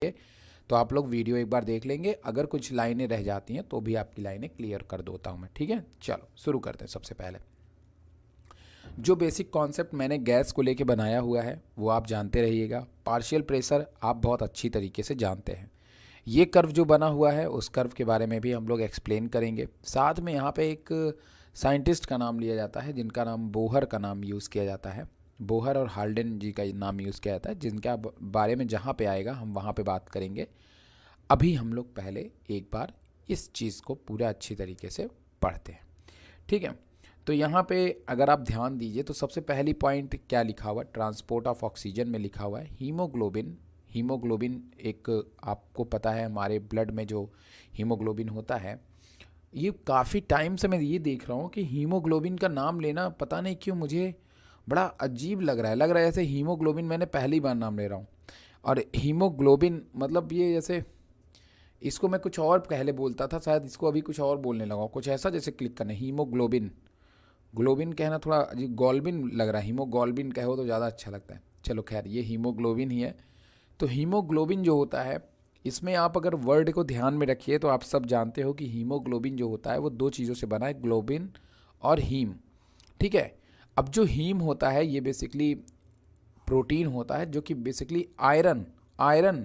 तो आप लोग वीडियो एक बार देख लेंगे, अगर कुछ लाइनें रह जाती हैं तो भी आपकी लाइनें क्लियर कर देता हूँ मैं। ठीक है, चलो शुरू करते हैं। सबसे पहले जो बेसिक कॉन्सेप्ट मैंने गैस को लेके बनाया हुआ है वो आप जानते रहिएगा। पार्शियल प्रेशर आप बहुत अच्छी तरीके से जानते हैं। ये कर्व जो बना हुआ है उस कर्व के बारे में भी हम लोग एक्सप्लेन करेंगे। साथ में यहाँ पे एक साइंटिस्ट का नाम लिया जाता है जिनका नाम बोहर का नाम यूज़ किया जाता है। बोहर और हाल्डेन जी का नाम यूज़ किया जाता है, जिनका बारे में जहाँ पे आएगा हम वहाँ पे बात करेंगे। अभी हम लोग पहले एक बार इस चीज़ को पूरा अच्छी तरीके से पढ़ते हैं। ठीक है, तो यहाँ पे अगर आप ध्यान दीजिए तो सबसे पहली पॉइंट क्या लिखा हुआ है, ट्रांसपोर्ट ऑफ ऑक्सीजन में लिखा हुआ है हीमोग्लोबिन। हीमोग्लोबिन एक आपको पता है हमारे ब्लड में जो हीमोग्लोबिन होता है, ये काफ़ी टाइम से मैं ये देख रहा हूँ कि हीमोग्लोबिन का नाम लेना पता नहीं क्यों मुझे बड़ा अजीब लग रहा है जैसे हीमोग्लोबिन मैंने पहली बार नाम ले रहा हूँ। और हीमोग्लोबिन मतलब ये जैसे इसको मैं कुछ और पहले बोलता था, शायद इसको अभी कुछ और बोलने लगा हूँ, कुछ ऐसा जैसे क्लिक करना। हीमोग्लोबिन, ग्लोबिन कहना थोड़ा अजीब, गोल्बिन लग रहा है, हीमोग्लोबिन कहो तो ज़्यादा अच्छा लगता है। चलो खैर, ये हीमोग्लोबिन ही है। तो हीमोग्लोबिन जो होता है, इसमें आप अगर वर्ड को ध्यान में रखिए तो आप सब जानते हो कि हीमोग्लोबिन जो होता है वो दो चीज़ों से बना है, ग्लोबिन और हीम। ठीक है, अब जो हीम होता है ये बेसिकली प्रोटीन होता है जो कि basically iron iron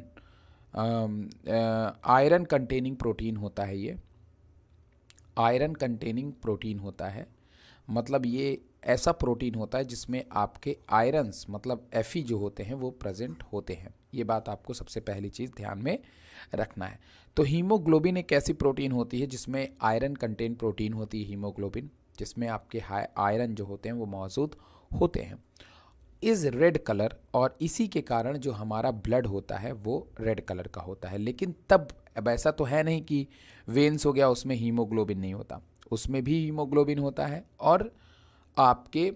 iron containing protein होता है। ये आयरन कंटेनिंग प्रोटीन होता है, मतलब ये ऐसा प्रोटीन होता है जिसमें आपके आयरन्स मतलब Fe जो होते हैं वो प्रेजेंट होते हैं। ये बात आपको सबसे पहली चीज़ ध्यान में रखना है। तो हीमोग्लोबिन एक ऐसी प्रोटीन होती है जिसमें आयरन कंटेन प्रोटीन होती है हीमोग्लोबिन, जिसमें आपके आयरन जो होते हैं वो मौजूद होते हैं। इज़ रेड कलर, और इसी के कारण जो हमारा ब्लड होता है वो रेड कलर का होता है। लेकिन तब अब ऐसा तो है नहीं कि वेन्स हो गया उसमें हीमोग्लोबिन नहीं होता, उसमें भी हीमोग्लोबिन होता है, और आपके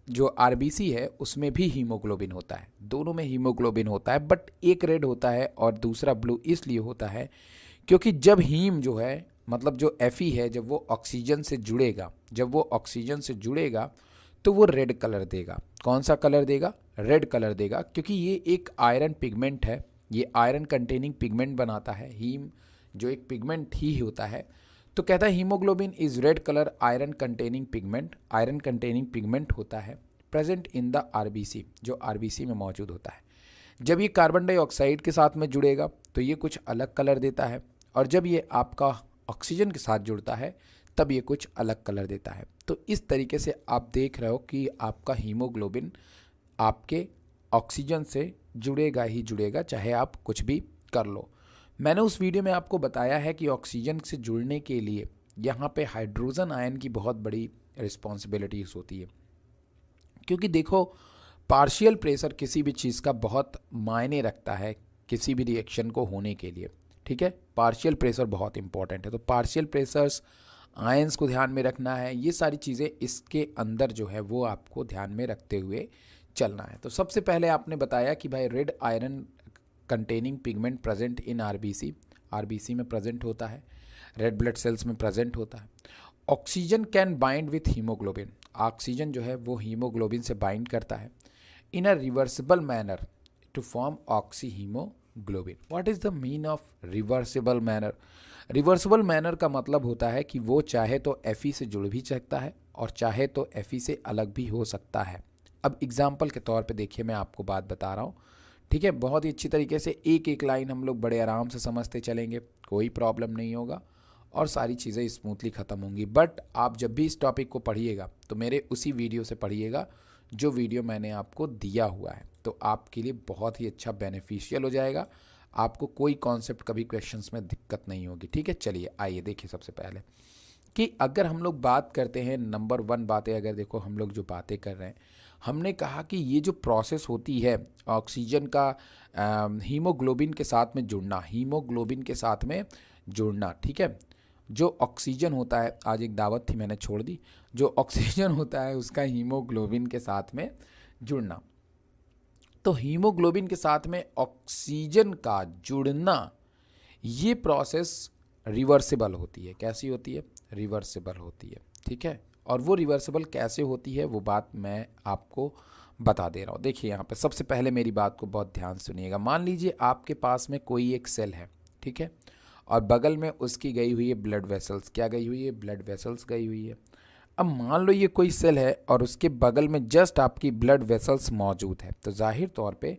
जो आरबीसी है उसमें भी हीमोग्लोबिन होता है। दोनों में हीमोग्लोबिन होता है, बट एक रेड होता है और दूसरा ब्लू इसलिए होता है क्योंकि जब हीम जो है मतलब जो Fe है, जब वो ऑक्सीजन से जुड़ेगा, जब वो ऑक्सीजन से जुड़ेगा तो वो रेड कलर देगा। कौन सा कलर देगा? रेड कलर देगा, क्योंकि ये एक आयरन पिगमेंट है, ये आयरन कंटेनिंग पिगमेंट बनाता है। हीम जो एक पिगमेंट ही होता है। तो कहता है haemoglobin is red colour iron containing pigment, iron containing pigment होता है प्रेजेंट इन द आरबीसी, जो आरबीसी में मौजूद होता है। जब ये कार्बन डाइऑक्साइड के साथ में जुड़ेगा तो ये कुछ अलग कलर देता है, और जब ये आपका ऑक्सीजन के साथ जुड़ता है तब ये कुछ अलग कलर देता है। तो इस तरीके से आप देख रहे हो कि आपका हीमोग्लोबिन आपके ऑक्सीजन से जुड़ेगा ही जुड़ेगा, चाहे आप कुछ भी कर लो। मैंने उस वीडियो में आपको बताया है कि ऑक्सीजन से जुड़ने के लिए यहाँ पे हाइड्रोजन आयन की बहुत बड़ी रिस्पॉन्सिबिलिटीज़ होती है, क्योंकि देखो पार्शियल प्रेशर किसी भी चीज़ का बहुत मायने रखता है किसी भी रिएक्शन को होने के लिए। ठीक है, पार्शियल प्रेशर बहुत इंपॉर्टेंट है। तो पार्शियल प्रेशर्स, आयंस को ध्यान में रखना है, ये सारी चीज़ें इसके अंदर जो है वो आपको ध्यान में रखते हुए चलना है। तो सबसे पहले आपने बताया कि भाई red iron containing pigment present in RBC, RBC में प्रेजेंट होता है, रेड ब्लड सेल्स में प्रेजेंट होता है। Oxygen can bind with haemoglobin, oxygen जो है वो हीमोग्लोबिन से बाइंड करता है in a reversible manner to form oxy haemoglobin. What is the mean of reversible manner? Reversible manner का मतलब होता है कि वो चाहे तो Fe से जुड़ भी सकता है और चाहे तो Fe से अलग भी हो सकता है। अब एग्जाम्पल के तौर पे देखिए, मैं आपको बात बता रहा हूँ। ठीक है, बहुत ही अच्छी तरीके से एक एक लाइन हम लोग बड़े आराम से समझते चलेंगे, कोई प्रॉब्लम नहीं होगा और सारी चीज़ें स्मूथली ख़त्म होंगी। बट आप जब भी इस टॉपिक को पढ़िएगा तो मेरे उसी वीडियो से पढ़िएगा जो वीडियो मैंने आपको दिया हुआ है, तो आपके लिए बहुत ही अच्छा बेनिफिशियल हो जाएगा। आपको कोई कॉन्सेप्ट कभी क्वेश्चंस में दिक्कत नहीं होगी। ठीक है, चलिए आइए देखिए। सबसे पहले कि अगर हम लोग बात करते हैं नंबर 1 बातें, अगर देखो हम लोग जो बातें कर रहे हैं, हमने कहा कि ये जो प्रोसेस होती है ऑक्सीजन का हीमोग्लोबिन के साथ में जुड़ना, हीमोग्लोबिन के साथ में जुड़ना। ठीक है, जो ऑक्सीजन होता है, आज एक दावत थी मैंने छोड़ दी, जो ऑक्सीजन होता है उसका हीमोग्लोबिन के साथ में जुड़ना। तो हीमोग्लोबिन के साथ में ऑक्सीजन का जुड़ना, ये प्रोसेस रिवर्सिबल होती है। कैसी होती है? रिवर्सिबल होती है। ठीक है, और वो रिवर्सिबल कैसे होती है वो बात मैं आपको बता दे रहा हूँ। देखिए यहाँ पे सबसे पहले मेरी बात को बहुत ध्यान सुनिएगा। मान लीजिए आपके पास में कोई एक सेल है, ठीक है, और बगल में उसकी गई हुई है ब्लड वेसल्स। क्या गई हुई है? ब्लड वेसल्स गई हुई है। अब मान लो ये कोई सेल है और उसके बगल में जस्ट आपकी ब्लड वेसल्स मौजूद है, तो जाहिर तौर पे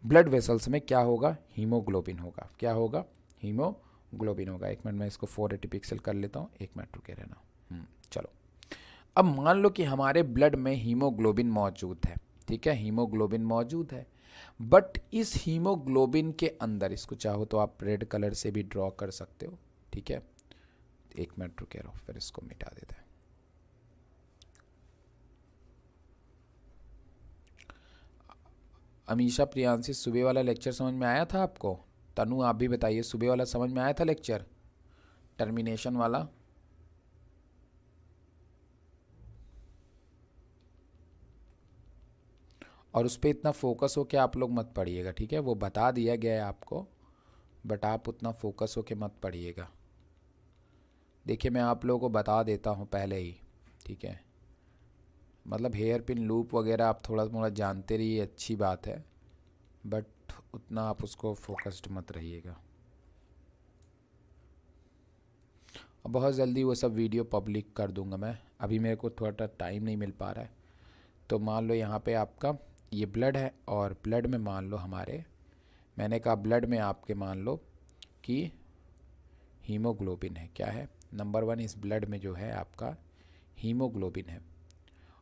ब्लड वेसल्स में क्या होगा? हीमोग्लोबिन होगा। क्या होगा? हीमोग्लोबिन होगा। एक मिनट में इसको 480 पिक्सल कर लेता हूँ, एक मिनट रुके रहना। चलो, अब मान लो कि हमारे ब्लड में हीमोग्लोबिन मौजूद है, ठीक है, हीमोग्लोबिन मौजूद है। बट इस हीमोग्लोबिन के अंदर, इसको चाहो तो आप रेड कलर से भी ड्रॉ कर सकते हो, ठीक है, एक मिनट रुके रहो, फिर इसको मिटा देते हैं। अमीशा, प्रियांशी, सुबह वाला लेक्चर समझ में आया था आपको? तनु आप भी बताइए, सुबह वाला समझ में आया था लेक्चर, टर्मिनेशन वाला? और उस पर इतना फोकस हो के आप लोग मत पढ़िएगा, ठीक है, वो बता दिया गया है आपको, बट आप उतना फोकस हो के मत पढ़िएगा। देखिए मैं आप लोगों को बता देता हूँ पहले ही, ठीक है, मतलब हेयर पिन लूप वगैरह आप थोड़ा थोड़ा जानते रहिए, अच्छी बात है, बट उतना आप उसको फोकस्ड मत रहिएगा। अब बहुत जल्दी वो सब वीडियो पब्लिक कर दूंगा मैं, अभी मेरे को थोड़ा टाइम नहीं मिल पा रहा है। तो मान लो यहाँ पे आपका ये ब्लड है, और ब्लड में मान लो हमारे, मैंने कहा ब्लड में आपके मान लो कि हीमोग्लोबिन है। क्या है? नंबर 1 इस ब्लड में जो है आपका हीमोग्लोबिन है।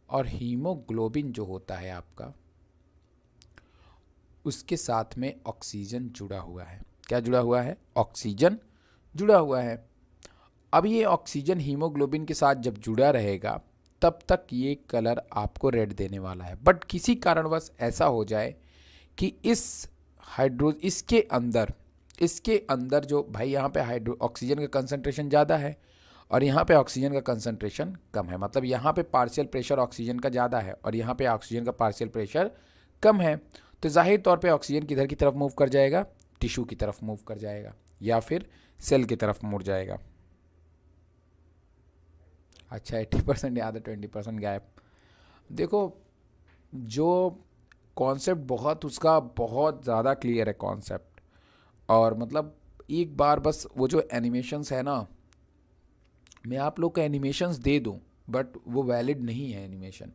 और हीमोग्लोबिन जो होता है आपका, उसके साथ में ऑक्सीजन जुड़ा हुआ है। क्या जुड़ा हुआ है? ऑक्सीजन जुड़ा हुआ है। अब ये ऑक्सीजन हीमोग्लोबिन के साथ जब जुड़ा रहेगा तब तक ये कलर आपको रेड देने वाला है। बट किसी कारणवश ऐसा हो जाए कि इसके अंदर जो भाई यहाँ पे ऑक्सीजन का कंसंट्रेशन ज़्यादा है और यहाँ पे ऑक्सीजन का कंसंट्रेशन कम है, मतलब यहाँ पे पार्शियल प्रेशर ऑक्सीजन का ज़्यादा है और यहाँ पे ऑक्सीजन का पार्शियल प्रेशर कम है, तो जाहिर तौर पे ऑक्सीजन किधर की तरफ मूव कर जाएगा? टिश्यू की तरफ मूव कर जाएगा या फिर सेल की तरफ मुड़ जाएगा। अच्छा 80% याद है, 20% गायब। देखो जो कॉन्सेप्ट बहुत उसका बहुत ज़्यादा क्लियर है कॉन्सेप्ट, और मतलब एक बार बस वो जो एनिमेशंस है ना, मैं आप लोग को एनिमेशंस दे दूं बट वो वैलिड नहीं है एनिमेशन,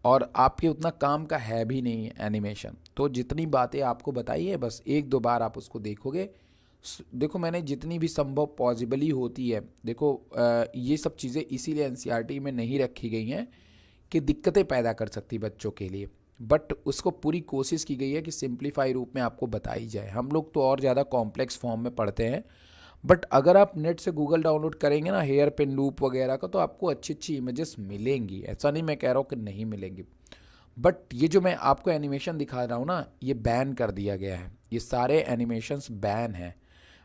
और आपके उतना काम का है भी नहीं एनिमेशन। तो जितनी बातें आपको बताई है बस एक दो बार आप उसको देखोगे। देखो मैंने जितनी भी संभव पॉसिबली होती है, देखो ये सब चीज़ें इसीलिए एनसीईआरटी में नहीं रखी गई हैं कि दिक्कतें पैदा कर सकती बच्चों के लिए, बट उसको पूरी कोशिश की गई है कि सिंप्लीफाई रूप में आपको बताई जाए। हम लोग तो और ज़्यादा कॉम्प्लेक्स फॉर्म में पढ़ते हैं, बट अगर आप नेट से गूगल डाउनलोड करेंगे ना हेयर पिन लूप वगैरह का, तो आपको अच्छी अच्छी इमेजेस मिलेंगी। ऐसा नहीं मैं कह रहा हूँ कि नहीं मिलेंगी, बट ये जो मैं आपको एनिमेशन दिखा रहा हूँ ना, ये बैन कर दिया गया है, ये सारे एनिमेशंस बैन हैं।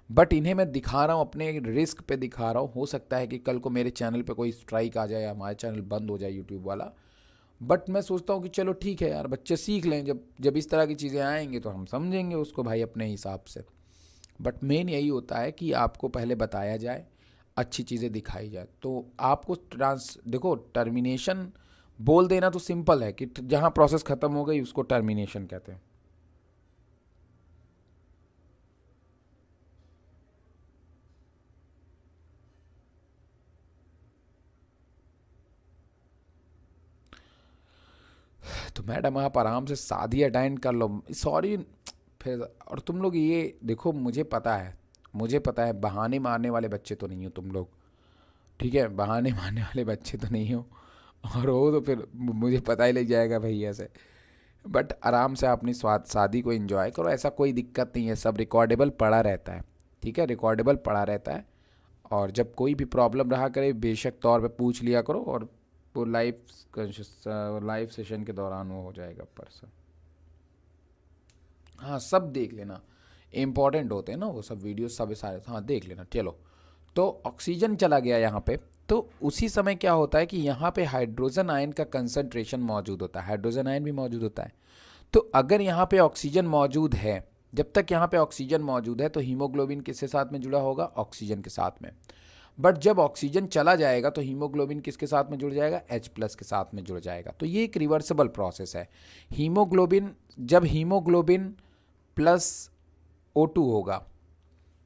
बट इन्हें मैं दिखा रहा हूँ अपने रिस्क पे दिखा रहा हूँ। हो सकता है कि कल को मेरे चैनल पे कोई स्ट्राइक आ जाए या हमारा चैनल बंद हो जाए यूट्यूब वाला, बट मैं सोचता हूँ कि चलो ठीक है यार, बच्चे सीख लें, जब जब इस तरह की चीज़ें आएंगी तो हम समझेंगे उसको भाई अपने हिसाब से। बट मेन यही होता है कि आपको पहले बताया जाए, अच्छी चीज़ें दिखाई जाए। तो आपको देखो टर्मिनेशन बोल देना तो सिंपल है कि जहाँ प्रोसेस ख़त्म हो गई उसको टर्मिनेशन कहते हैं। तो मैडम आप आराम से शादी अटेंड कर लो, सॉरी फिर। और तुम लोग ये देखो, मुझे पता है बहाने मारने वाले बच्चे तो नहीं हो तुम लोग, ठीक है, बहाने मारने वाले बच्चे तो नहीं हो, और हो तो फिर मुझे पता ही लग जाएगा भैया से। बट आराम से अपनी शादी को एंजॉय करो, ऐसा कोई दिक्कत नहीं है, सब रिकॉर्डेबल पड़ा रहता है, ठीक है, रिकॉर्डेबल पड़ा रहता है। और जब कोई भी प्रॉब्लम रहा करे बेशक तौर पे पूछ लिया करो, और वो लाइव सेशन के दौरान वो हो जाएगा पर्सन। हाँ सब देख लेना, इम्पॉर्टेंट होते हैं ना वो सब वीडियो, सब सारे, हाँ देख लेना। चलो, तो ऑक्सीजन चला गया यहाँ पे, तो उसी समय क्या होता है कि यहाँ पे हाइड्रोजन आयन का कंसंट्रेशन मौजूद होता है, हाइड्रोजन आयन भी मौजूद होता है। तो अगर यहाँ पे ऑक्सीजन मौजूद है, जब तक यहाँ पे ऑक्सीजन मौजूद है तो हीमोग्लोबिन किसके साथ में जुड़ा होगा? ऑक्सीजन के साथ में। बट जब ऑक्सीजन चला जाएगा तो हीमोग्लोबिन किसके साथ में जुड़ जाएगा, H+ के साथ में जुड़ जाएगा। तो ये एक रिवर्सिबल प्रोसेस है। हीमोग्लोबिन, जब हीमोग्लोबिन प्लस O2 होगा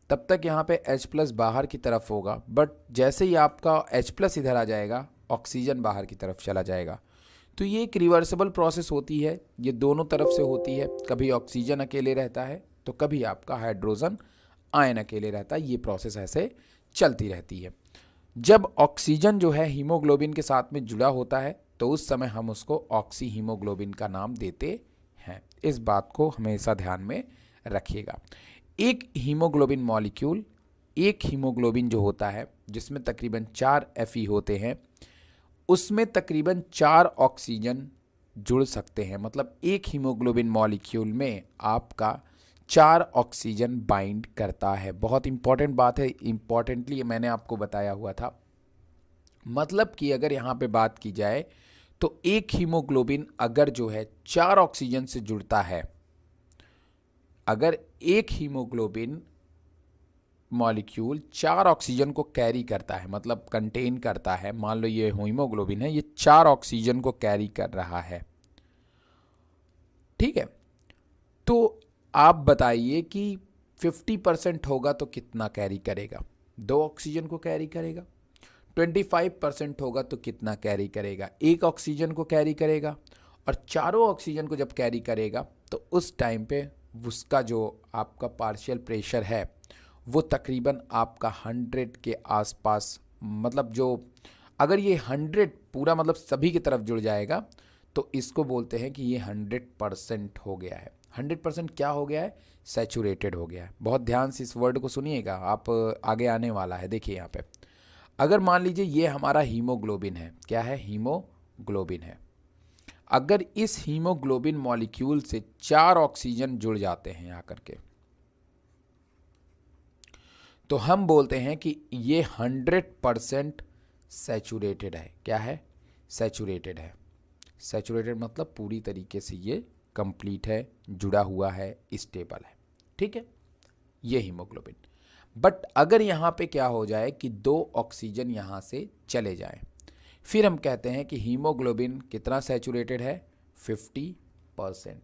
तब तक यहाँ पे H+ बाहर की तरफ होगा, बट जैसे ही आपका H+ इधर आ जाएगा ऑक्सीजन बाहर की तरफ चला जाएगा। तो ये एक रिवर्सिबल प्रोसेस होती है, ये दोनों तरफ से होती है। कभी ऑक्सीजन अकेले रहता है तो कभी आपका हाइड्रोजन आयन अकेले रहता है। ये प्रोसेस ऐसे चलती रहती है। जब ऑक्सीजन जो है हीमोग्लोबिन के साथ में जुड़ा होता है तो उस समय हम उसको ऑक्सी हीमोग्लोबिन का नाम देते हैं। इस बात को हमेशा ध्यान में रखिएगा। एक हीमोग्लोबिन मॉलिक्यूल, एक हीमोग्लोबिन जो होता है जिसमें तकरीबन 4 Fe होते हैं, उसमें तकरीबन 4 ऑक्सीजन जुड़ सकते हैं। मतलब एक हीमोग्लोबिन मॉलिक्यूल में आपका 4 ऑक्सीजन बाइंड करता है। बहुत इंपॉर्टेंट बात है, इंपॉर्टेंटली मैंने आपको बताया हुआ था। मतलब कि अगर यहाँ पे बात की जाए तो एक हीमोग्लोबिन अगर जो है 4 ऑक्सीजन से जुड़ता है, अगर एक हीमोग्लोबिन मॉलिक्यूल 4 ऑक्सीजन को कैरी करता है, मतलब कंटेन करता है, मान लो ये हीमोग्लोबिन है, ये 4 ऑक्सीजन को कैरी कर रहा है, ठीक है। तो आप बताइए कि 50% होगा तो कितना कैरी करेगा? 2 ऑक्सीजन को कैरी करेगा। 25% होगा तो कितना कैरी करेगा? 1 ऑक्सीजन को कैरी करेगा। और चारों ऑक्सीजन को जब कैरी करेगा तो उस टाइम पे उसका जो आपका पार्शियल प्रेशर है वो तकरीबन आपका 100 के आसपास, मतलब जो अगर ये 100 पूरा मतलब सभी की तरफ जुड़ जाएगा तो इसको बोलते हैं कि ये 100% हो गया है। 100% क्या हो गया है? सैचुरेटेड हो गया है। बहुत ध्यान से इस वर्ड को सुनिएगा, आप आगे आने वाला है। देखिए यहाँ पे अगर मान लीजिए ये हमारा हीमोग्लोबिन है, क्या है? हीमोग्लोबिन है। अगर इस हीमोग्लोबिन मॉलिक्यूल से 4 ऑक्सीजन जुड़ जाते हैं आकर के, तो हम बोलते हैं कि ये 100% सैचुरेटेड है। क्या है? सैचुरेटेड है। सैचुरेटेड मतलब पूरी तरीके से ये कंप्लीट है, जुड़ा हुआ है, स्टेबल है, ठीक है, ये हीमोग्लोबिन। बट अगर यहाँ पे क्या हो जाए कि 2 ऑक्सीजन यहाँ से चले जाएं, फिर हम कहते हैं कि हीमोग्लोबिन कितना सैचुरेटेड है? 50%।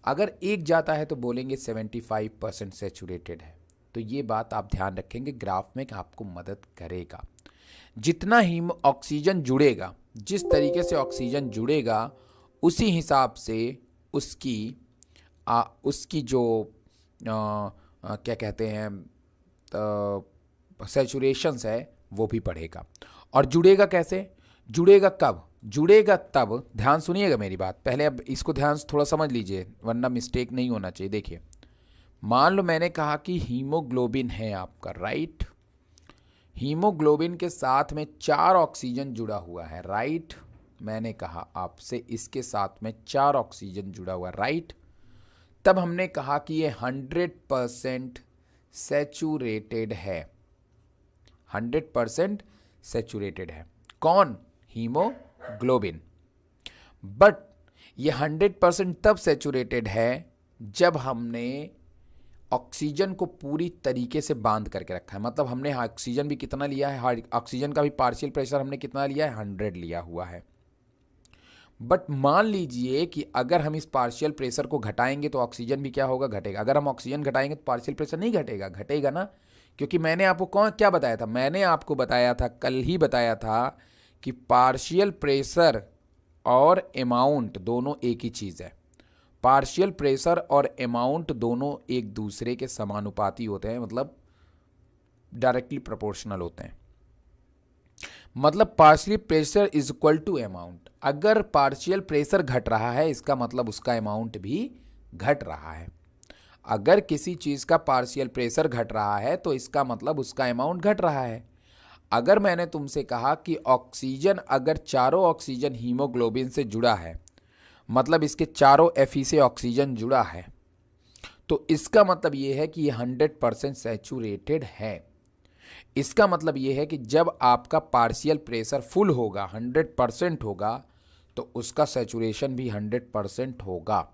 अगर एक जाता है तो बोलेंगे 75% सैचुरेटेड है। तो ये बात आप ध्यान रखेंगे, ग्राफ में आपको मदद करेगा। जितना ऑक्सीजन जुड़ेगा, जिस तरीके से ऑक्सीजन जुड़ेगा उसी हिसाब से उसकी जो क्या कहते हैं सैचुरेशंस है वो भी बढ़ेगा। और जुड़ेगा कैसे? जुड़ेगा कब? जुड़ेगा तब, ध्यान सुनिएगा मेरी बात पहले, अब इसको ध्यान से थोड़ा समझ लीजिए वरना मिस्टेक नहीं होना चाहिए। देखिए मान लो मैंने कहा कि हीमोग्लोबिन है आपका, राइट। हीमोग्लोबिन के साथ में 4 ऑक्सीजन जुड़ा हुआ है, राइट। मैंने कहा आपसे इसके साथ में 4 ऑक्सीजन जुड़ा हुआ है, राइट। तब हमने कहा कि ये 100% सैचुरेटेड है। 100% सैचुरेटेड है। कौन? हीमोग्लोबिन। बट ये 100% तब सैचुरेटेड है जब हमने ऑक्सीजन को पूरी तरीके से बांध करके रखा है। मतलब हमने ऑक्सीजन भी कितना लिया है, ऑक्सीजन का भी पार्शियल प्रेशर हमने कितना लिया है? 100 लिया हुआ है। बट मान लीजिए कि अगर हम इस पार्शियल प्रेशर को घटाएंगे तो ऑक्सीजन भी क्या होगा? घटेगा। अगर हम ऑक्सीजन घटाएंगे तो पार्शियल प्रेशर नहीं घटेगा? घटेगा ना, क्योंकि मैंने आपको क्या बताया था? मैंने आपको बताया था, कल ही बताया था कि पार्शियल प्रेशर और अमाउंट दोनों एक ही चीज़ है। पार्शियल प्रेशर और अमाउंट दोनों एक दूसरे के समानुपाती होते हैं, मतलब डायरेक्टली प्रोपोर्शनल होते हैं। मतलब partial pressure is equal to amount. अगर पार्शियल प्रेशर घट रहा है इसका मतलब उसका अमाउंट भी घट रहा है। अगर किसी चीज़ का पार्शियल प्रेशर घट रहा है तो इसका मतलब उसका अमाउंट घट रहा है। अगर मैंने तुमसे कहा कि ऑक्सीजन, अगर चारों ऑक्सीजन हीमोग्लोबिन से जुड़ा है, मतलब इसके चारों Fe से ऑक्सीजन जुड़ा है, तो इसका मतलब ये है कि ये 100% सैचुरेटेड है। इसका मतलब ये है कि जब आपका पार्शियल प्रेशर फुल होगा, 100% होगा, तो उसका सैचुरेशन भी 100% होगा।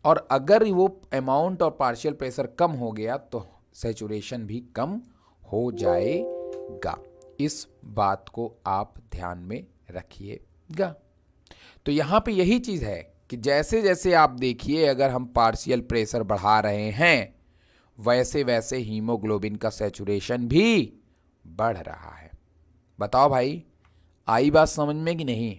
और अगर वो अमाउंट और पार्शियल प्रेशर कम हो गया तो सैचुरेशन भी कम हो जाएगा। इस बात को आप ध्यान में रखिएगा। तो यहाँ पे यही चीज़ है कि जैसे जैसे आप देखिए, अगर हम पार्शियल प्रेशर बढ़ा रहे हैं वैसे वैसे हीमोग्लोबिन का सैचुरेशन भी बढ़ रहा है। बताओ भाई, आई बात समझ में कि नहीं?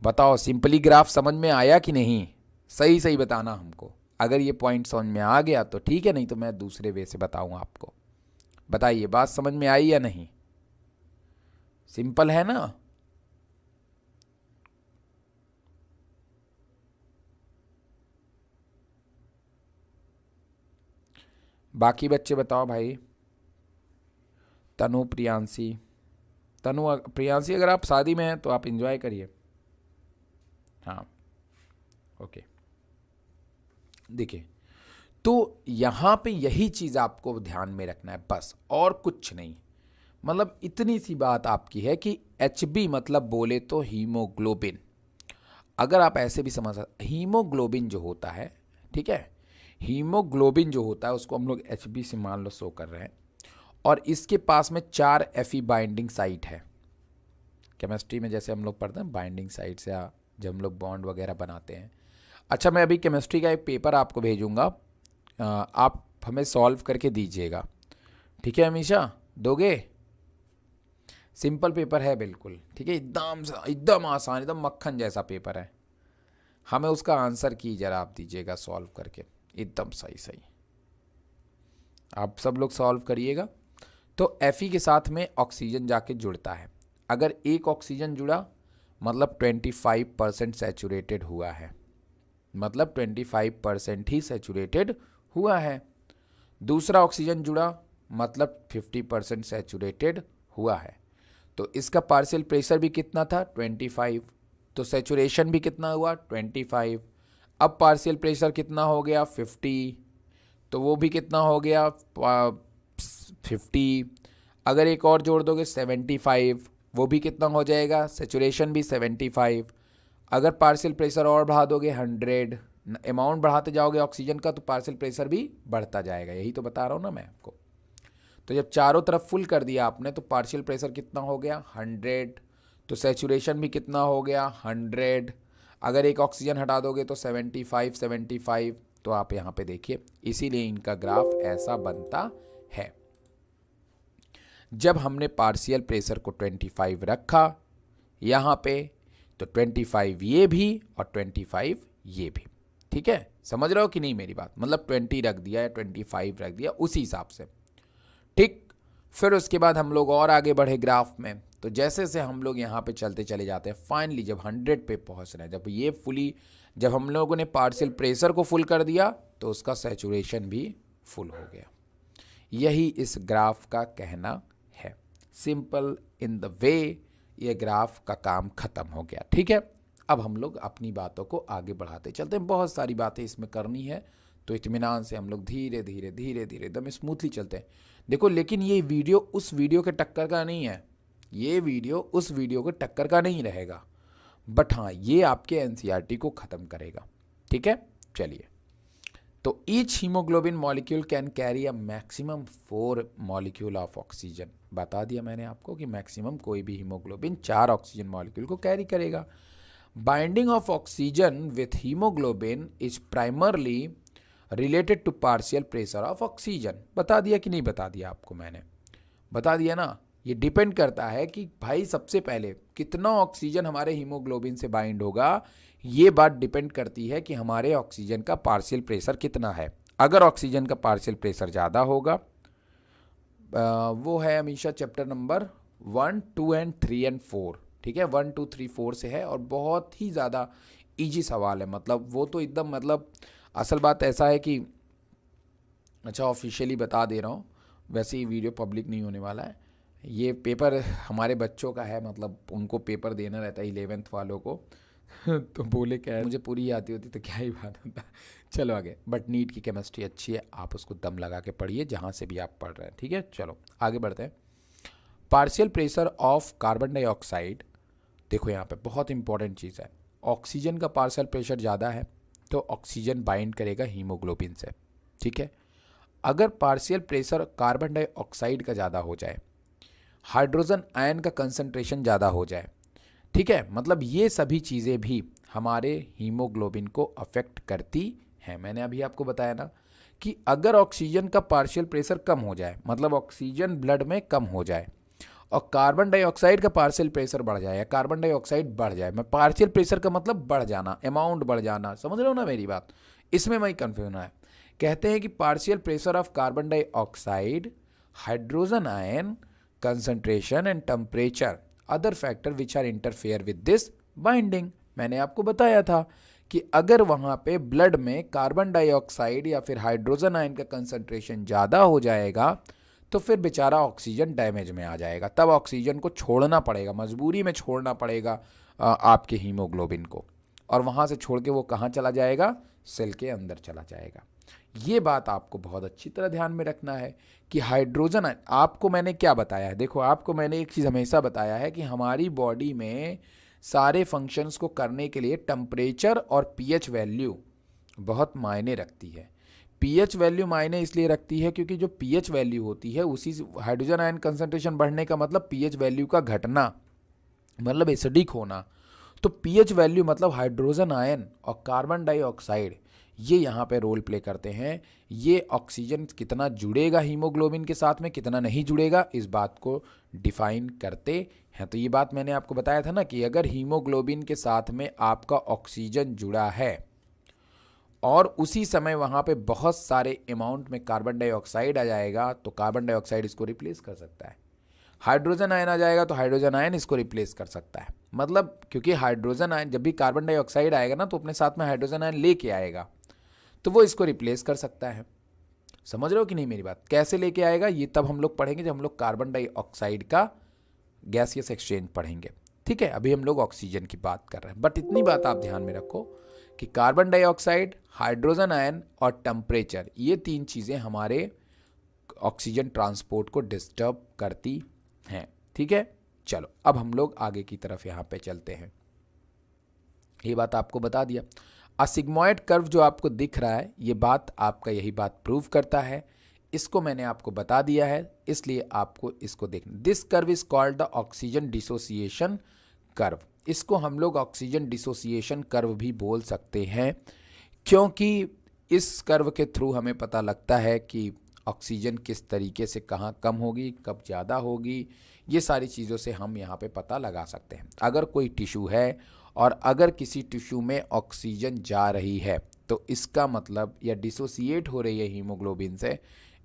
बताओ, सिंपली ग्राफ समझ में आया कि नहीं? सही सही बताना हमको। अगर ये पॉइंट समझ में आ गया तो ठीक है, नहीं तो मैं दूसरे वे से बताऊंगा आपको। बताइए, बात समझ में आई या नहीं? सिंपल है ना? बाकी बच्चे बताओ भाई। तनु, प्रियांशी। तनु, प्रियांशी, अगर आप शादी में हैं तो आप एंजॉय करिए। हाँ, ओके। देखिए, तो यहाँ पे यही चीज़ आपको ध्यान में रखना है बस, और कुछ नहीं। मतलब इतनी सी बात आपकी है कि HB मतलब बोले तो हीमोग्लोबिन। अगर आप ऐसे भी समझ सकते, हीमोग्लोबिन जो होता है, ठीक है, हीमोग्लोबिन जो होता है उसको हम लोग HB से मान लो शो कर रहे हैं, और इसके पास में 4 Fe बाइंडिंग साइट है। केमिस्ट्री में जैसे हम लोग पढ़ते हैं बाइंडिंग साइट से जब हम लोग बॉन्ड वगैरह बनाते हैं। अच्छा, मैं अभी केमिस्ट्री का एक पेपर आपको भेजूंगा, आप हमें सॉल्व करके दीजिएगा, ठीक है? हमेशा दोगे? सिंपल पेपर है बिल्कुल, ठीक है, एकदम आसान, एकदम मक्खन जैसा पेपर है। हमें उसका आंसर की जरा आप दीजिएगा सॉल्व करके, एकदम सही सही। आप सब लोग सॉल्व करिएगा। तो Fe के साथ में ऑक्सीजन जाके जुड़ता है। अगर एक ऑक्सीजन जुड़ा मतलब 25% सैचुरेटेड हुआ है, मतलब 25% ही सैचुरेटेड हुआ है। दूसरा ऑक्सीजन जुड़ा मतलब 50% सैचुरेटेड हुआ है। तो इसका पार्शियल प्रेशर भी कितना था? 25। तो सैचुरेशन भी कितना हुआ? 25। अब पार्शियल प्रेशर कितना हो गया? 50। तो वो भी कितना हो गया? 50। अगर एक और जोड़ दोगे 75, वो भी कितना हो जाएगा? सैचुरेशन भी 75। अगर पार्शियल प्रेशर और बढ़ा दोगे 100, अमाउंट बढ़ाते जाओगे ऑक्सीजन का तो पार्शियल प्रेशर भी बढ़ता जाएगा। यही तो बता रहा हूँ ना मैं आपको। तो जब चारों तरफ फुल कर दिया आपने तो पार्शियल प्रेशर कितना हो गया? 100। तो सैचुरेशन भी कितना हो गया? 100। अगर एक ऑक्सीजन हटा दोगे तो 75। तो आप यहाँ पे देखिए, इसीलिए इनका ग्राफ ऐसा बनता है। जब हमने पार्शियल प्रेशर को 25 रखा यहाँ पे, तो 25 ये भी और 25 ये भी, ठीक है? समझ रहे हो कि नहीं मेरी बात? मतलब 20 रख दिया या 25 रख दिया, उसी हिसाब से, ठीक। फिर उसके बाद हम लोग और आगे बढ़े ग्राफ में, तो जैसे से हम लोग यहाँ पे चलते चले जाते हैं, फाइनली जब 100 पे पहुँच रहे हैं, जब ये फुली, जब हम लोगों ने पार्शियल प्रेशर को फुल कर दिया तो उसका सैचुरेशन भी फुल हो गया। यही इस ग्राफ का कहना है। सिंपल इन द वे ये ग्राफ का काम खत्म हो गया, ठीक है? अब हम लोग अपनी बातों को आगे बढ़ाते चलते हैं। बहुत सारी बातें इसमें करनी है, तो इत्मीनान से हम लोग धीरे धीरे धीरे धीरे एकदम स्मूथली चलते हैं। देखो, लेकिन ये वीडियो उस वीडियो के टक्कर का नहीं है, ये वीडियो उस वीडियो के टक्कर का नहीं रहेगा, बट हाँ, ये आपके एनसीईआरटी को ख़त्म करेगा, ठीक है? चलिए, तो each haemoglobin molecule can carry a maximum 4 molecule of oxygen. बता दिया मैंने आपको कि मैक्सिमम कोई भी हीमोग्लोबिन 4 ऑक्सीजन मॉलिक्यूल को कैरी करेगा। Binding of oxygen with haemoglobin is primarily related to partial pressure of oxygen. बता दिया कि नहीं बता दिया आपको? मैंने बता दिया ना। ये डिपेंड करता है कि भाई सबसे पहले कितना ऑक्सीजन हमारे हीमोग्लोबिन से बाइंड होगा, ये बात डिपेंड करती है कि हमारे ऑक्सीजन का पार्शियल प्रेशर कितना है। अगर ऑक्सीजन का पार्शियल प्रेशर ज़्यादा होगा, वो है हमेशा चैप्टर नंबर 1, 2 एंड 3 एंड 4, ठीक है? 1, 2, 3, 4 से है, और बहुत ही ज़्यादा ईजी सवाल है। मतलब वो तो एकदम, मतलब असल बात ऐसा है कि, अच्छा ऑफिशियली बता दे रहा हूँ, वैसे ही वीडियो पब्लिक नहीं होने वाला है। ये पेपर हमारे बच्चों का है, मतलब उनको पेपर देना रहता है 11th वालों को तो बोले क्या है, मुझे पूरी आती होती तो क्या ही बात होता। चलो आगे। बट नीट की केमिस्ट्री अच्छी है, आप उसको दम लगा के पढ़िए जहाँ से भी आप पढ़ रहे हैं, ठीक है? चलो आगे बढ़ते हैं। Partial pressure of carbon dioxide, देखो यहाँ पे बहुत इंपॉर्टेंट चीज़ है। ऑक्सीजन का पार्शियल प्रेशर ज़्यादा है तो ऑक्सीजन बाइंड करेगा हीमोग्लोबिन से, ठीक है? अगर पार्शियल प्रेशर कार्बन डाइऑक्साइड का ज़्यादा हो जाए, हाइड्रोजन आयन का कंसंट्रेशन ज़्यादा हो जाए। ठीक है, मतलब ये सभी चीज़ें भी हमारे हीमोग्लोबिन को अफेक्ट करती हैं। मैंने अभी आपको बताया ना कि अगर ऑक्सीजन का पार्शियल प्रेशर कम हो जाए, मतलब ऑक्सीजन ब्लड में कम हो जाए और कार्बन डाइऑक्साइड का पार्शियल प्रेशर बढ़ जाए या कार्बन डाइऑक्साइड बढ़ जाए, मैं पार्शियल प्रेशर का मतलब बढ़ जाना, अमाउंट बढ़ जाना, समझ रहे हो ना मेरी बात, इसमें मैं कन्फ्यूजन है। कहते हैं कि partial pressure of carbon dioxide, hydrogen ion concentration and temperature other factor which are interfere with this binding. मैंने आपको बताया था कि अगर वहाँ पे ब्लड में कार्बन डाइऑक्साइड या फिर हाइड्रोजन आयन का कंसंट्रेशन ज़्यादा हो जाएगा तो फिर बेचारा ऑक्सीजन डैमेज में आ जाएगा, तब ऑक्सीजन को छोड़ना पड़ेगा, मजबूरी में छोड़ना पड़ेगा आपके हीमोग्लोबिन को, और वहाँ से छोड़ के वो कहाँ चला जाएगा, सेल के अंदर चला जाएगा। ये बात आपको बहुत अच्छी तरह ध्यान में रखना है कि हाइड्रोजन, आपको मैंने क्या बताया है, देखो आपको मैंने एक चीज़ हमेशा बताया है कि हमारी बॉडी में सारे फंक्शंस को करने के लिए टेम्परेचर और पीएच वैल्यू बहुत मायने रखती है। पीएच वैल्यू मायने इसलिए रखती है क्योंकि जो पीएच वैल्यू होती है उसी, हाइड्रोजन आयन कंसंट्रेशन बढ़ने का मतलब पीएच वैल्यू का घटना, मतलब एसिडिक होना। तो पीएच वैल्यू मतलब हाइड्रोजन आयन और कार्बन डाइऑक्साइड ये यहाँ पे रोल प्ले करते हैं। ये ऑक्सीजन कितना जुड़ेगा हीमोग्लोबिन के साथ में, कितना नहीं जुड़ेगा, इस बात को डिफाइन करते हैं। तो ये बात मैंने आपको बताया था ना कि अगर हीमोग्लोबिन के साथ में आपका ऑक्सीजन जुड़ा है और उसी समय वहाँ पे बहुत सारे अमाउंट में कार्बन डाइऑक्साइड आ जाएगा तो कार्बन डाइऑक्साइड इसको रिप्लेस कर सकता है। हाइड्रोजन आयन आ जाएगा तो हाइड्रोजन आयन इसको रिप्लेस कर सकता है। मतलब क्योंकि हाइड्रोजन आयन, जब भी कार्बन डाइऑक्साइड आएगा ना तो अपने साथ में हाइड्रोजन आयन लेके आएगा, तो वो इसको रिप्लेस कर सकता है। समझ रहे हो कि नहीं मेरी बात, कैसे लेके आएगा ये तब हम लोग पढ़ेंगे जब हम लोग कार्बन डाइऑक्साइड का गैसियस एक्सचेंज पढ़ेंगे। ठीक है, अभी हम लोग ऑक्सीजन की बात कर रहे हैं, बट इतनी बात आप ध्यान में रखो कि कार्बन डाइऑक्साइड, हाइड्रोजन आयन और टेम्परेचर, ये तीन चीज़ें हमारे ऑक्सीजन ट्रांसपोर्ट को डिस्टर्ब करती हैं। ठीक है, चलो अब हम लोग आगे की तरफ यहाँ पे चलते हैं। ये बात आपको बता दिया। असिग्मॉइड कर्व जो आपको दिख रहा है, ये बात आपका यही बात प्रूव करता है। इसको मैंने आपको बता दिया है, इसलिए आपको इसको देखना। This curve is called the oxygen dissociation curve. इसको हम लोग ऑक्सीजन डिसोसिएशन कर्व भी बोल सकते हैं, क्योंकि इस कर्व के थ्रू हमें पता लगता है कि ऑक्सीजन किस तरीके से कहाँ कम होगी, कब ज़्यादा होगी, ये सारी चीज़ों से हम यहाँ पे पता लगा सकते हैं। अगर कोई टिश्यू है और अगर किसी टिश्यू में ऑक्सीजन जा रही है तो इसका मतलब, या डिसोसिएट हो रही है हीमोग्लोबिन से,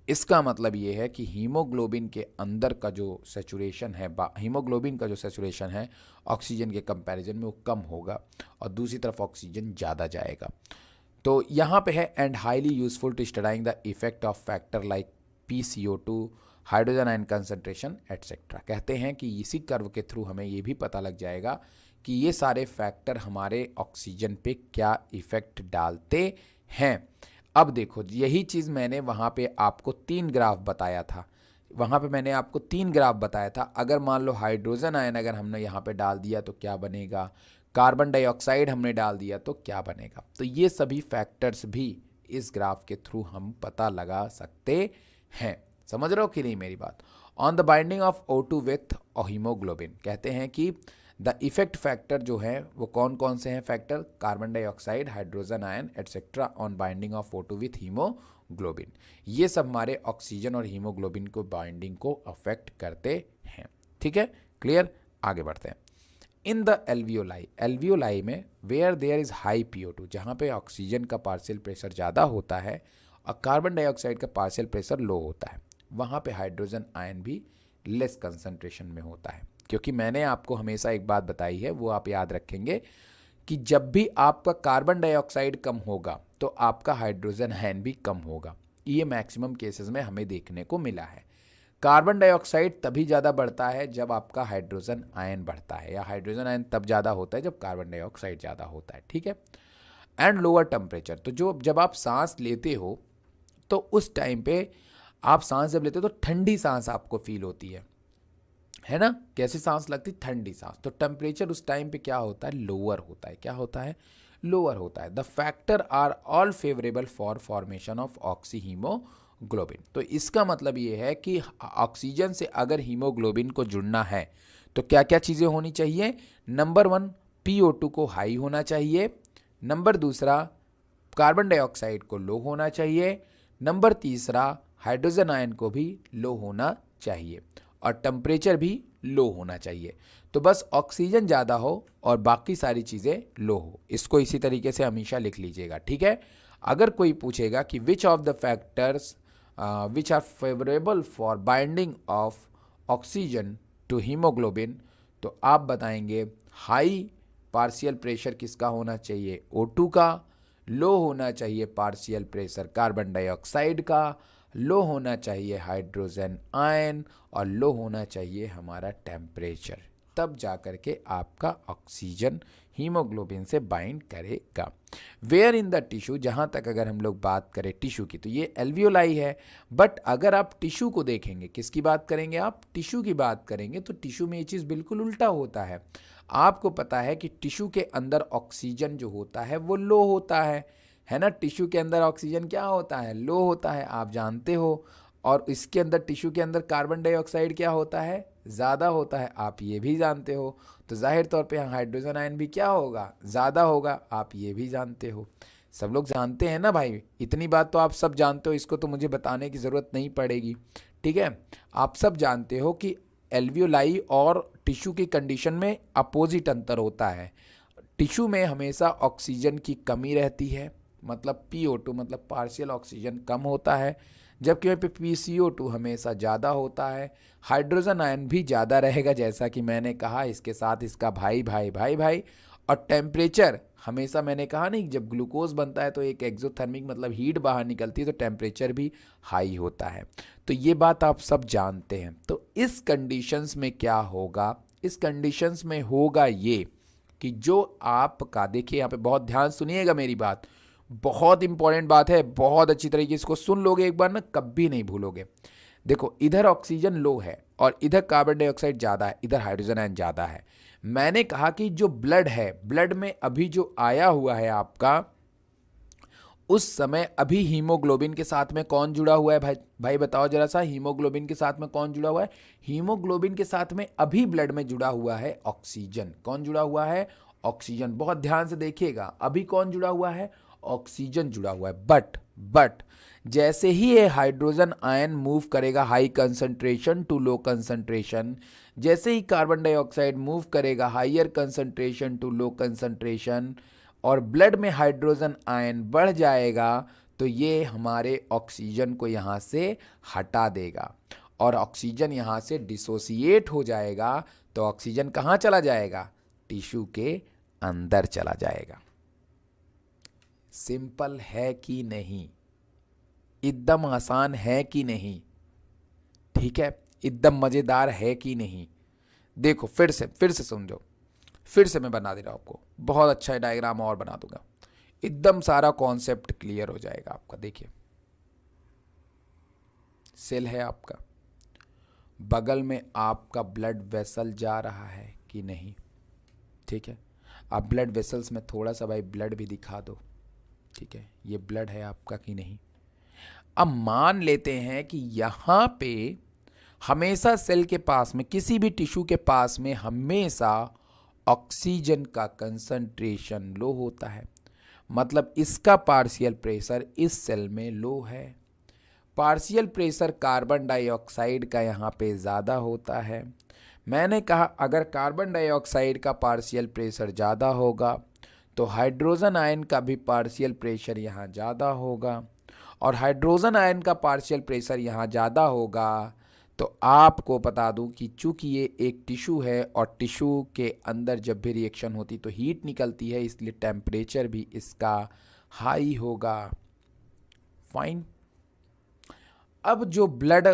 इसका मतलब ये है कि हीमोग्लोबिन के अंदर का जो सैचुरेशन है, हीमोग्लोबिन का जो सैचुरेशन है ऑक्सीजन के कंपैरिजन में वो कम होगा और दूसरी तरफ ऑक्सीजन ज़्यादा जाएगा। तो यहाँ पे है and highly useful to studying the effect of factor like PCO2, hydrogen ion concentration etcetera. कहते हैं कि इसी कर्व के थ्रू हमें ये भी पता लग जाएगा कि ये सारे फैक्टर हमारे ऑक्सीजन पे क्या इफेक्ट डालते हैं। अब देखो, यही चीज़ मैंने वहाँ पे आपको 3 ग्राफ बताया था, वहाँ पे मैंने आपको 3 ग्राफ बताया था। अगर मान लो हाइड्रोजन आयन अगर हमने यहाँ पे डाल दिया तो क्या बनेगा, कार्बन डाइऑक्साइड हमने डाल दिया तो क्या बनेगा। तो ये सभी फैक्टर्स भी इस ग्राफ के थ्रू हम पता लगा सकते हैं। समझ रहे हो कि नहीं मेरी बात। On the binding of O2 with haemoglobin, कहते हैं कि द इफेक्ट फैक्टर जो है वो कौन कौन से हैं factor, carbon dioxide, hydrogen ion etcetera on binding of O2 with haemoglobin, ये सब हमारे ऑक्सीजन और हीमोग्लोबिन को बाइंडिंग को अफेक्ट करते हैं। ठीक है, क्लियर, आगे बढ़ते हैं। इन द एल्वियोलाई, एल्वियोलाई में where there is high PO2, जहाँ पे ऑक्सीजन का पार्शियल प्रेशर ज़्यादा होता है और कार्बन डाइऑक्साइड का पार्शियल प्रेशर लो होता है, वहाँ पे हाइड्रोजन आयन भी लेस कंसंट्रेशन में होता है। क्योंकि मैंने आपको हमेशा एक बात बताई है, वो आप याद रखेंगे कि जब भी आपका कार्बन डाइऑक्साइड कम होगा तो आपका हाइड्रोजन आयन भी कम होगा। ये मैक्सिमम केसेस में हमें देखने को मिला है। कार्बन डाइऑक्साइड तभी ज़्यादा बढ़ता है जब आपका हाइड्रोजन आयन बढ़ता है, या हाइड्रोजन आयन तब ज़्यादा होता है जब कार्बन डाइऑक्साइड ज़्यादा होता है। ठीक है, एंड लोअर टेम्परेचर, तो जो जब आप सांस लेते हो तो उस टाइम पे आप सांस जब लेते हो तो ठंडी सांस आपको फील होती है ना। कैसी सांस लगती, ठंडी सांस। तो टेम्परेचर उस टाइम पे क्या होता है, लोअर होता है। क्या होता है, लोअर होता है। The factor are all favourable for formation of oxy haemoglobin, haemoglobin. तो इसका मतलब ये है कि ऑक्सीजन से अगर हीमोग्लोबिन को जुड़ना है तो क्या क्या चीज़ें होनी चाहिए। नंबर 1, PO2 को हाई होना चाहिए। नंबर 2, कार्बन डाइऑक्साइड को लो होना चाहिए। नंबर 3, हाइड्रोजन आयन को भी लो होना चाहिए और टेम्परेचर भी लो होना चाहिए। तो बस ऑक्सीजन ज़्यादा हो और बाकी सारी चीज़ें लो हो। इसको इसी तरीके से हमेशा लिख लीजिएगा, ठीक है। अगर कोई पूछेगा कि which of the factors which are favourable for binding of oxygen to haemoglobin, तो आप बताएंगे हाई पार्शियल प्रेशर किसका होना चाहिए, O2 का। लो होना चाहिए पार्शियल प्रेशर कार्बन डाइऑक्साइड का। लो होना चाहिए हाइड्रोजन आयन और लो होना चाहिए हमारा टेम्परेचर। तब जा कर के आपका ऑक्सीजन हीमोग्लोबिन से बाइंड करेगा। वेयर इन द टिश्यू, जहाँ तक अगर हम लोग बात करें टिश्यू की, तो ये एल्वियोलाई है। बट अगर आप टिश्यू को देखेंगे, किसकी बात करेंगे, आप टिश्यू की बात करेंगे, तो टिश्यू में ये चीज़ बिल्कुल उल्टा होता है। आपको पता है कि टिश्यू के अंदर ऑक्सीजन जो होता है वो लो होता है ना। टिश्यू के अंदर ऑक्सीजन क्या होता है, लो होता है, आप जानते हो। और इसके अंदर टिश्यू के अंदर कार्बन डाइऑक्साइड क्या होता है, ज़्यादा होता है, आप ये भी जानते हो। तो जाहिर तौर पे यहाँ हाइड्रोजन आयन भी क्या होगा, ज़्यादा होगा, आप ये भी जानते हो। सब लोग जानते हैं ना भाई, इतनी बात तो आप सब जानते हो, इसको तो मुझे बताने की ज़रूरत नहीं पड़ेगी, ठीक है। आप सब जानते हो कि एल्वियोलाई और टिश्यू की कंडीशन में अपोजिट अंतर होता है। टिश्यू में हमेशा ऑक्सीजन की कमी रहती है, मतलब PO2 मतलब पार्शियल ऑक्सीजन कम होता है, जबकि वहीं पे PCO2 हमेशा ज़्यादा होता है। हाइड्रोजन आयन भी ज़्यादा रहेगा, जैसा कि मैंने कहा, इसके साथ इसका भाई भाई भाई भाई। और टेम्परेचर हमेशा मैंने कहा नहीं, जब ग्लूकोज बनता है तो एक एक्सोथर्मिक मतलब हीट बाहर निकलती है, तो टेम्परेचर भी हाई होता है। तो ये बात आप सब जानते हैं। तो इस कंडीशंस में क्या होगा, इस कंडीशंस में होगा ये कि जो आपका, देखिए यहाँ पे बहुत ध्यान सुनिएगा मेरी बात, बहुत इंपॉर्टेंट बात है, बहुत अच्छी तरीके से इसको सुन लोगे एक बार ना, कभी नहीं भूलोगे। देखो, इधर ऑक्सीजन लो है और इधर कार्बन डाइऑक्साइड ज़्यादा है, इधर हाइड्रोजन आयन ज़्यादा है। मैंने कहा कि जो ब्लड है, ब्लड में अभी जो आया हुआ है आपका, उस समय अभी हीमोग्लोबिन के साथ में कौन जुड़ा हुआ है, भाई भाई बताओ जरा सा, हीमोग्लोबिन के साथ में कौन जुड़ा हुआ है। हीमोग्लोबिन के साथ में अभी ब्लड में जुड़ा हुआ है ऑक्सीजन। कौन जुड़ा हुआ है, ऑक्सीजन। बहुत ध्यान से देखिएगा, अभी कौन जुड़ा हुआ है, ऑक्सीजन जुड़ा हुआ है। बट जैसे ही ये हाइड्रोजन आयन मूव करेगा high concentration to low concentration, जैसे ही कार्बन डाइऑक्साइड मूव करेगा higher concentration to low concentration, और ब्लड में हाइड्रोजन आयन बढ़ जाएगा, तो ये हमारे ऑक्सीजन को यहाँ से हटा देगा और ऑक्सीजन यहाँ से डिसोसिएट हो जाएगा। तो ऑक्सीजन कहाँ चला जाएगा, टिश्यू के अंदर चला जाएगा। सिंपल है कि नहीं, एकदम आसान है कि नहीं, ठीक है, एकदम मज़ेदार है कि नहीं। देखो फिर से समझो, फिर से मैं बना दे रहा हूँ आपको, बहुत अच्छा डायग्राम और बना दूंगा, एकदम सारा कॉन्सेप्ट क्लियर हो जाएगा आपका। देखिए, सेल है आपका, बगल में आपका ब्लड वेसल जा रहा है कि नहीं, ठीक है। आप ब्लड वेसल्स में थोड़ा सा भाई ब्लड भी दिखा दो, ठीक है, ये ब्लड है आपका कि नहीं। अब मान लेते हैं कि यहाँ पे हमेशा सेल के पास में, किसी भी टिश्यू के पास में हमेशा ऑक्सीजन का कंसंट्रेशन लो होता है, मतलब इसका पार्शियल प्रेशर इस सेल में लो है। पार्शियल प्रेशर कार्बन डाइऑक्साइड का यहाँ पे ज़्यादा होता है। मैंने कहा अगर कार्बन डाइऑक्साइड का पार्शियल प्रेशर ज़्यादा होगा तो हाइड्रोजन आयन का भी पार्शियल प्रेशर यहाँ ज़्यादा होगा, और हाइड्रोजन आयन का पार्शियल प्रेशर यहाँ ज़्यादा होगा। तो आपको बता दूं कि चूंकि ये एक टिश्यू है और टिश्यू के अंदर जब भी रिएक्शन होती तो हीट निकलती है, इसलिए टेम्परेचर भी इसका हाई होगा। फाइन। अब जो ब्लड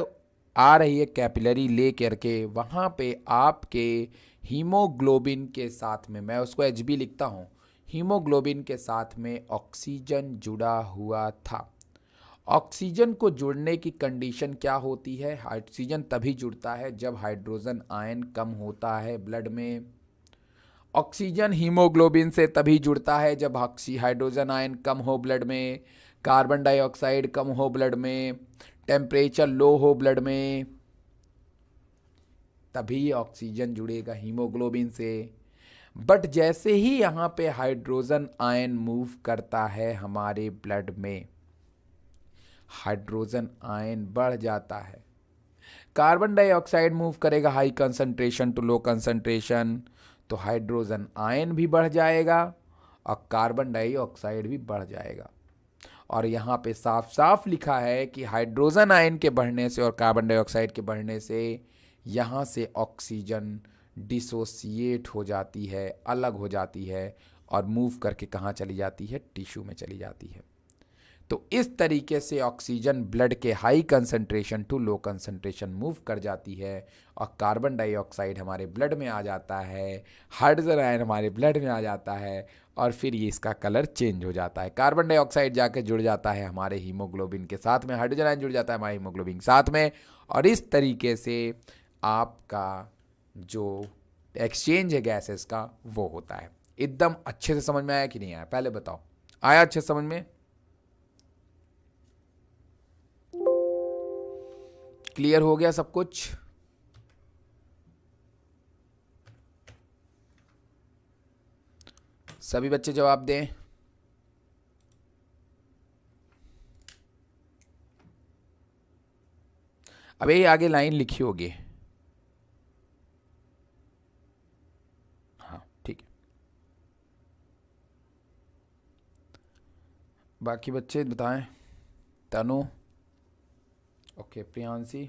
आ रही है कैपिलरी ले करके, वहाँ पे आपके हीमोग्लोबिन के साथ में, मैं उसको HB लिखता हूँ, हीमोग्लोबिन के साथ में ऑक्सीजन जुड़ा हुआ था। ऑक्सीजन को जुड़ने की कंडीशन क्या होती है, ऑक्सीजन तभी जुड़ता है जब हाइड्रोजन आयन कम होता है ब्लड में। ऑक्सीजन हीमोग्लोबिन से तभी जुड़ता है जब हाइड्रोजन आयन कम हो ब्लड में, कार्बन डाइऑक्साइड कम हो ब्लड में, टेम्परेचर लो हो ब्लड में, तभी ऑक्सीजन जुड़ेगा हीमोग्लोबिन से। बट जैसे ही यहाँ पे हाइड्रोजन आयन मूव करता है हमारे ब्लड में, हाइड्रोजन आयन बढ़ जाता है। कार्बन डाइऑक्साइड मूव करेगा high concentration to low concentration, तो हाइड्रोजन आयन भी बढ़ जाएगा और कार्बन डाइऑक्साइड भी बढ़ जाएगा। और यहाँ पे साफ साफ लिखा है कि हाइड्रोजन आयन के बढ़ने से और कार्बन डाइऑक्साइड के बढ़ने से यहाँ से ऑक्सीजन डिसोसिएट हो जाती है, अलग हो जाती है और मूव करके कहाँ चली जाती है, टिश्यू में चली जाती है। तो इस तरीके से ऑक्सीजन ब्लड के high concentration to low concentration move कर जाती है और कार्बन डाइऑक्साइड हमारे ब्लड में आ जाता है, हाइड्रोजन आयन हमारे ब्लड में आ जाता है और फिर ये इसका कलर चेंज हो जाता है। कार्बन डाइऑक्साइड जाके जुड़ जाता है हमारे हीमोग्लोबिन के साथ में, हाइड्रोजन आयन जुड़ जाता है हमारे हीमोग्लोबिन के साथ में, और इस तरीके से आपका जो एक्सचेंज है गैसेस का वो होता है। एकदम अच्छे से समझ में आया कि नहीं आया, पहले बताओ, आया अच्छे से समझ में? क्लियर हो गया सब कुछ? सभी बच्चे जवाब दें। अब ये आगे लाइन लिखी होगी, हाँ ठीक है। बाकी बच्चे बताएं। तनु, ओके। प्रियांशी,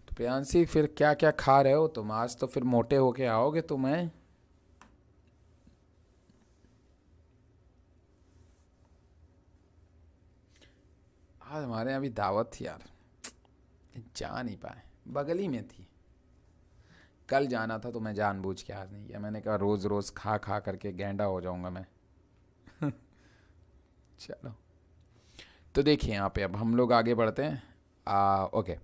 तो प्रियांशी फिर क्या क्या खा रहे हो तुम? आज तो फिर मोटे होके आओगे तुम्हें। आज हमारे यहाँ भी दावत थी यार, जा नहीं पाए, बगल ही में थी। कल जाना था तो मैं जानबूझ के आज नहीं गया, मैंने कहा रोज़ रोज़ खा खा करके गेंडा हो जाऊंगा मैं। चलो, तो देखिए यहाँ पे अब हम लोग आगे बढ़ते हैं। ओके,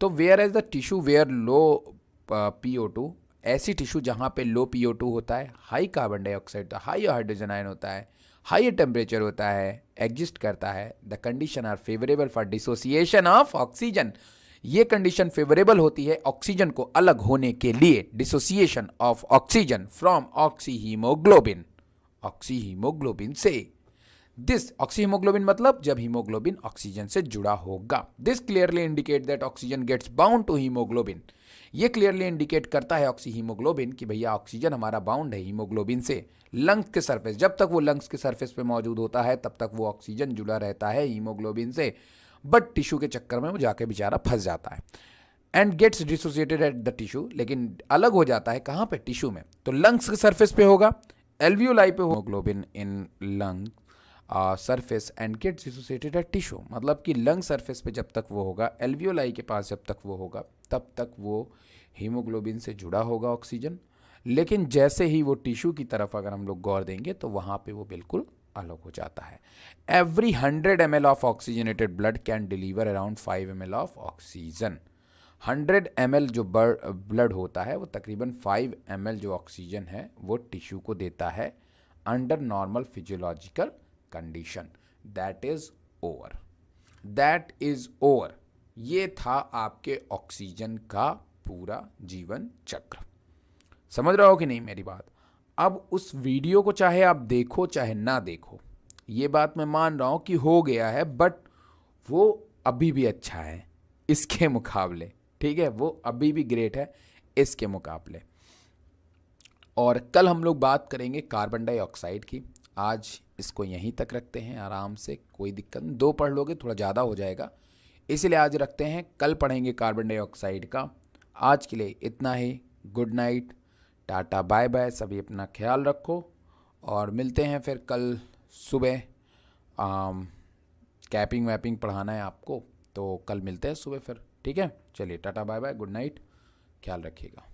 तो whereas the tissue where low PO2, ऐसी टिश्यू जहाँ पे लो PO2 होता है, हाई कार्बन डाइऑक्साइड होता है, हाई हाइड्रोजन आयन होता है, हाई टेम्परेचर होता है, एग्जिस्ट करता है, the condition are favourable for dissociation of oxygen. ये कंडीशन फेवरेबल होती है ऑक्सीजन को अलग होने के लिए, dissociation of oxygen from oxyhaemoglobin, oxyhaemoglobin से। दिस ऑक्सीहीमोग्लोबिन मतलब जब हीमोग्लोबिन ऑक्सीजन से जुड़ा होगा। This clearly indicate that oxygen gets bound to haemoglobin. ये क्लियरली इंडिकेट करता है ऑक्सीहीमोग्लोबिन कि भैया ऑक्सीजन हमारा बाउंड है हीमोग्लोबिन से। लंग्स के सरफेस, जब तक वो लंग्स के सरफेस पे मौजूद होता है तब तक वो ऑक्सीजन जुड़ा रहता है हीमोग्लोबिन से, बट टिश्यू के चक्कर में वो जाके बेचारा फंस जाता है and gets dissociated at the tissue. लेकिन अलग हो जाता है कहाँ पे? टिश्यू में। तो लंग्स के सरफेस पे होगा, एल्वियोलाई पे haemoglobin in lung surface and gets dissociated at tissue. मतलब कि लंग सरफेस पे जब तक वो होगा, एल्वियोलाई के पास जब तक वो होगा, तब तक वो हीमोग्लोबिन से जुड़ा होगा ऑक्सीजन। लेकिन जैसे ही वो टिश्यू की तरफ अगर हम लोग गौर देंगे तो वहाँ पे वो बिल्कुल अलग हो जाता है। Every 100 ml of oxygenated blood can deliver around 5 ml of oxygen. 100 ml जो ब्लड होता है वो तकरीबन 5 ml जो ऑक्सीजन है वो टिश्यू को देता है under normal physiological condition. That is over, that is over. ये था आपके ऑक्सीजन का पूरा जीवन चक्र। समझ रहे हो कि नहीं मेरी बात? अब उस वीडियो को चाहे आप देखो चाहे ना देखो, ये बात मैं मान रहा हूं कि हो गया है, बट वो अभी भी अच्छा है इसके मुकाबले। ठीक है, वो अभी भी ग्रेट है इसके मुकाबले। और कल हम लोग बात करेंगे कार्बन डाइऑक्साइड की। आज इसको यहीं तक रखते हैं आराम से, कोई दिक्कत नहीं। 2 पढ़ लोगे थोड़ा ज़्यादा हो जाएगा, इसलिए आज रखते हैं, कल पढ़ेंगे कार्बन डाइऑक्साइड का। आज के लिए इतना ही। Good night, tata bye bye, सभी अपना ख्याल रखो और मिलते हैं फिर कल सुबह। कैपिंग वैपिंग पढ़ाना है आपको, तो कल मिलते हैं सुबह फिर। ठीक है, चलिए tata bye bye, good night, ख्याल रखिएगा।